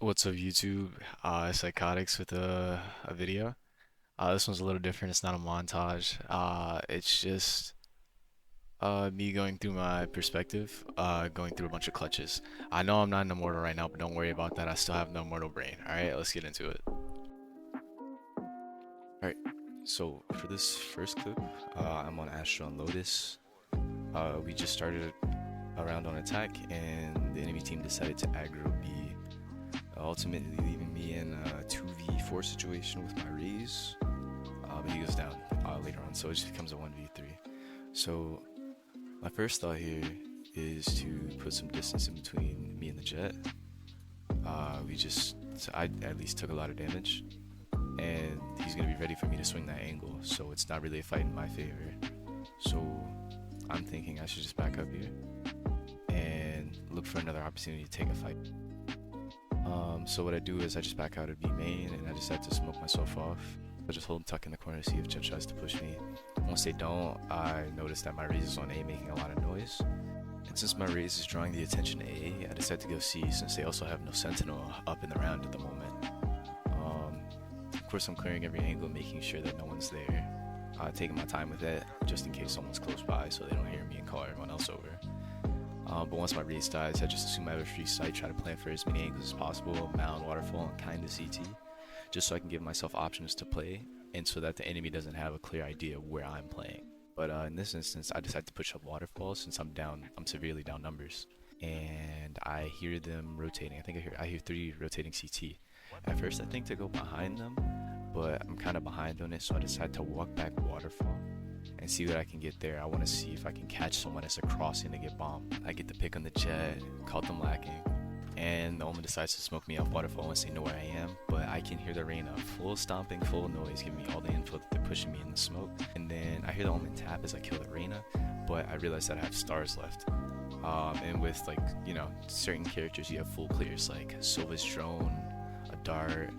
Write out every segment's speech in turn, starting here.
What's up, YouTube? Psychotics with a video. This one's a little different. It's not a montage. It's just me going through my perspective, going through a bunch of clutches. I know I'm not an immortal right now, but don't worry about that. I still have the immortal brain. All right, let's get into it. All right. So for this first clip, I'm on Astra and Lotus. We just started a round on attack, and the enemy team decided to aggro B, ultimately leaving me in a 2v4 situation with my Raze. But he goes down later on, so it just becomes a 1v3. So my first thought here is to put some distance in between me and the Jet. I at least took a lot of damage, and he's gonna be ready for me to swing that angle, so it's not really a fight in my favor. So I'm thinking I should just back up here and look for another opportunity to take a fight. So what I do is I just back out of B main and I decide to smoke myself off. I just hold tuck in the corner to see if Jet tries to push me. Once they don't, I notice that my Raze is on A making a lot of noise. And since my Raze is drawing the attention to A, I decide to go C since they also have no Sentinel up in the round at the moment. Of course I'm clearing every angle, making sure that no one's there. Taking my time with it, just in case someone's close by so they don't hear me and call everyone else over. But once my Raze dies, I just assume I have a free sight, try to plan for as many angles as possible, mound, waterfall, and kinda CT, just so I can give myself options to play, and so that the enemy doesn't have a clear idea of where I'm playing. But in this instance, I decided to push up waterfall since I'm severely down numbers, and I hear them rotating. I hear 3 rotating CT. At first, I think to go behind them, but I'm kind of behind on it, so I decide to walk back waterfall and see what I can get there. I want to see if I can catch someone as they're crossing to get bombed. I get the pick on the Jet, caught them lacking, and the Omen decides to smoke me off waterfall once they know where I am, but I can hear the Reyna full stomping, full noise, giving me all the info that they're pushing me in the smoke. And then I hear the Omen tap as I kill the Reyna, but I realize that I have stars left. And with, like, you know, certain characters you have full clears, like Silva's drone, a dart.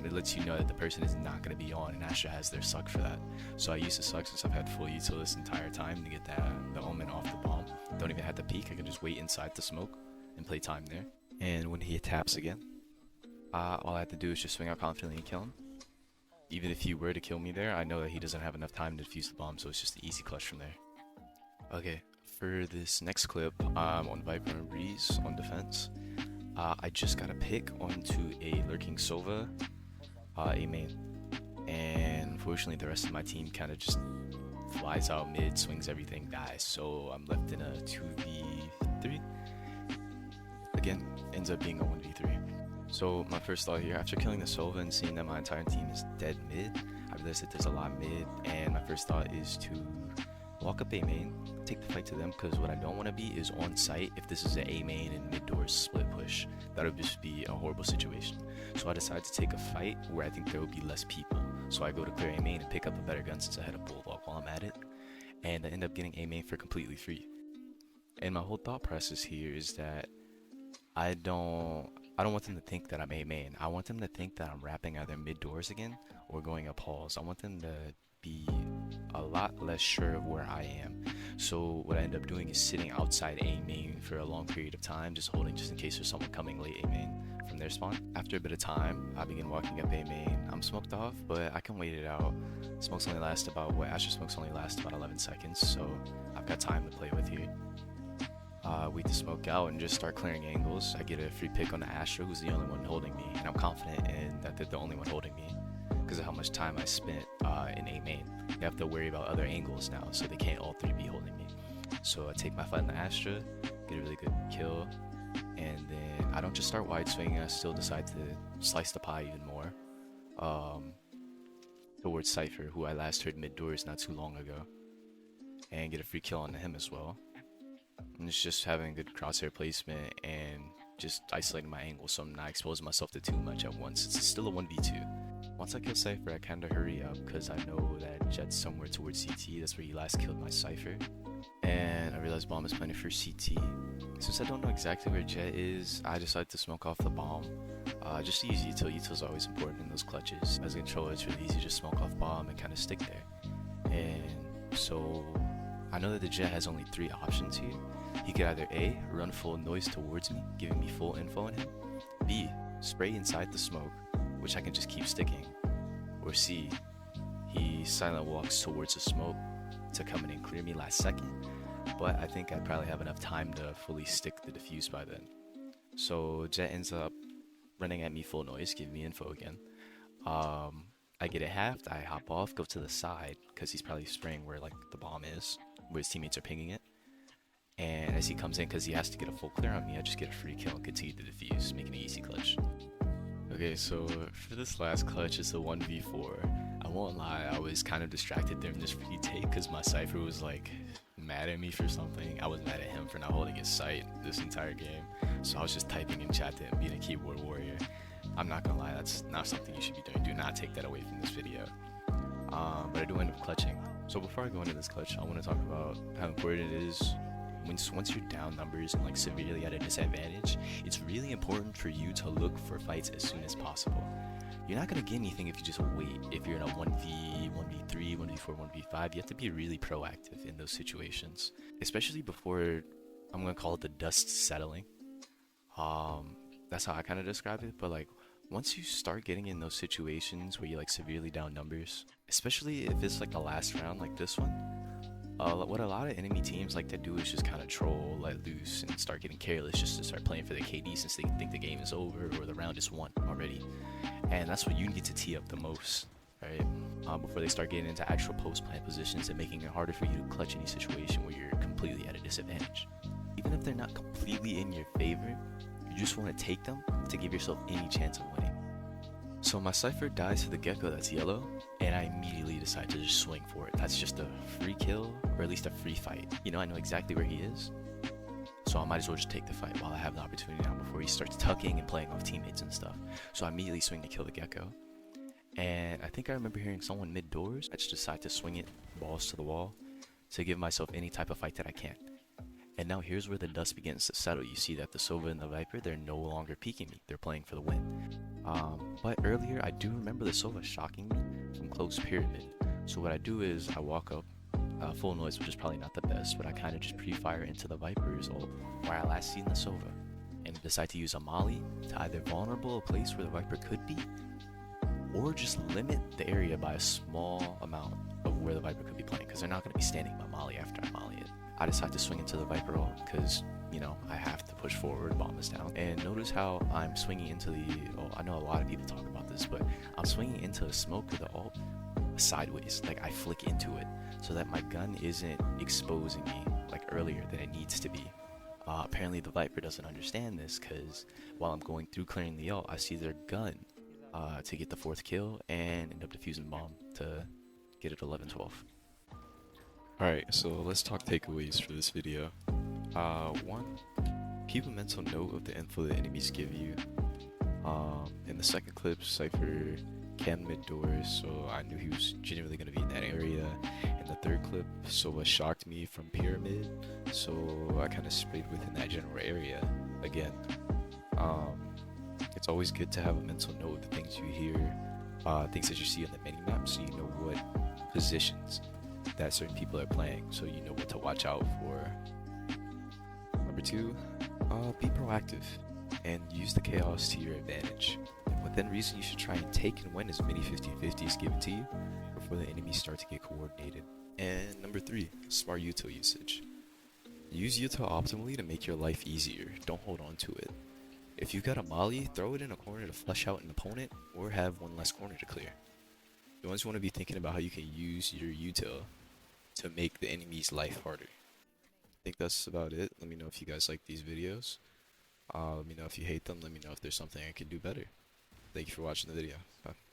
It lets you know that the person is not going to be on, and Astra has their suck for that. So I use the suck since I've had full util this entire time to get the Omen off the bomb. Don't even have to peek, I can just wait inside the smoke and play time there. And when he taps again, all I have to do is just swing out confidently and kill him. Even if he were to kill me there, I know that he doesn't have enough time to defuse the bomb, so it's just an easy clutch from there. Okay, for this next clip, I'm on Viper and Breeze on defense. I just got a pick onto a lurking Sova, A main, and unfortunately the rest of my team kind of just flies out mid, swings everything, dies, so I'm left in a 2v3. Again, ends up being a 1v3. So my first thought here, after killing the Sova and seeing that my entire team is dead mid, I realized that there's a lot mid, and my first thought is to walk up A main, take the fight to them, because what I don't want to be is on site if this is an A main and mid doors split push. That would just be a horrible situation. So I decided to take a fight where I think there will be less people. So I go to clear A main and pick up a better gun since I had a bulldog while I'm at it, and I end up getting A main for completely free. And my whole thought process here is that I don't want them to think that I'm A main. I want them to think that I'm wrapping either mid doors again or going up halls. I want them to be a lot less sure of where I am. So what I end up doing is sitting outside A main for a long period of time, just holding just in case there's someone coming late A main from their spawn. After a bit of time, I begin walking up A main. I'm smoked off, but I can wait it out. Smokes only last about, Astra smokes only last about 11 seconds, so I've got time to play with here. Wait to smoke out and just start clearing angles. I get a free pick on the Astra, who's the only one holding me, and I'm confident in that they're the only one holding me because of how much time I spent in A main. They have to worry about other angles now, so they can't all 3 be holding me. So I take my fight in the Astra, get a really good kill, and then I don't just start wide swinging, I still decide to slice the pie even more towards Cypher, who I last heard mid doors not too long ago, and get a free kill on him as well. And it's just having good crosshair placement and just isolating my angle so I'm not exposing myself to too much at once. It's still a 1v2. Once I kill Cypher, I kinda hurry up because I know that Jet's somewhere towards CT. That's where he last killed my Cypher. And I realize bomb is planted for CT. Since I don't know exactly where Jet is, I decide to smoke off the bomb. Just use util. Util is always important in those clutches. As a controller, it's really easy to just smoke off bomb and kind of stick there. And so I know that the Jet has only 3 options here. He could either A, run full noise towards me, giving me full info on him, B, spray inside the smoke, which I can just keep sticking. Or C, he silent walks towards the smoke to come in and clear me last second, but I think I probably have enough time to fully stick the defuse by then. So Jet ends up running at me full noise, giving me info again. I get it halved, I hop off, go to the side, because he's probably spraying where like the bomb is, where his teammates are pinging it. And as he comes in, because he has to get a full clear on me, I just get a free kill and continue to defuse, making an easy clutch. Okay, so for this last clutch, it's a 1v4. I won't lie, I was kind of distracted during this retake because my Cypher was like mad at me for something. I was mad at him for not holding his sight this entire game. So I was just typing in chat to him, being a keyboard warrior. I'm not gonna lie, that's not something you should be doing. Do not take that away from this video. But I do end up clutching. So before I go into this clutch, I want to talk about how important it is once you're down numbers and like severely at a disadvantage. It's really important for you to look for fights as soon as possible. You're not going to get anything if you just wait. If you're in a 1v, 1v3, 1v4, 1v5, you have to be really proactive in those situations, especially before, I'm going to call it the dust settling. That's how I kind of describe it. But like once you start getting in those situations where you like severely down numbers, especially if it's like the last round like this one, what a lot of enemy teams like to do is just kind of troll, let loose, and start getting careless just to start playing for their KD since they think the game is over or the round is won already. And that's what you need to tee up the most, right? Before they start getting into actual post-plant positions and making it harder for you to clutch any situation where you're completely at a disadvantage. Even if they're not completely in your favor, you just want to take them to give yourself any chance of winning. So my Cypher dies to the Gecko that's yellow, and I immediately decide to just swing for it. That's just a free kill, or at least a free fight. You know, I know exactly where he is, so I might as well just take the fight while I have the opportunity now before he starts tucking and playing off teammates and stuff. So I immediately swing to kill the Gecko. And I think I remember hearing someone mid-doors. I just decide to swing it balls to the wall to give myself any type of fight that I can. And now here's where the dust begins to settle. You see that the Sova and the Viper, they're no longer peeking me. They're playing for the win. But earlier, I do remember the Sova shocking me from close pyramid. So what I do is I walk up, full noise, which is probably not the best, but I kind of just pre-fire into the Viper's ult where I last seen the Sova, and decide to use a molly to either vulnerable a place where the Viper could be, or just limit the area by a small amount of where the Viper could be playing, because they're not going to be standing by molly after I molly it. I decide to swing into the Viper ult because, you know, I have to push forward, bomb this down. And notice how I'm swinging into the, I know a lot of people talk about this, but I'm swinging into the smoke of the ult sideways. Like I flick into it so that my gun isn't exposing me like earlier than it needs to be. Apparently the Viper doesn't understand this because while I'm going through clearing the ult, I see their gun to get the 4th kill and end up defusing bomb to get it 11-12. Alright, so let's talk takeaways for this video. 1, keep a mental note of the info the enemies give you. In the second clip, Cypher canned mid-doors, so I knew he was genuinely going to be in that area. In the third clip, Sova shocked me from pyramid, so I kind of sprayed within that general area again. It's always good to have a mental note of the things you hear, things that you see on the mini-map, so you know what positions that certain people are playing, so you know what to watch out for. Number 2, be proactive and use the chaos to your advantage. Within reason, you should try and take and win as many 50-50s given to you before the enemies start to get coordinated. And number 3, smart util usage. Use util optimally to make your life easier. Don't hold on to it. If you've got a molly, throw it in a corner to flush out an opponent or have one less corner to clear. You always want to be thinking about how you can use your util to make the enemy's life harder. I think that's about it. Let me know if you guys like these videos. Let me know if you hate them. Let me know if there's something I can do better. Thank you for watching the video. Bye.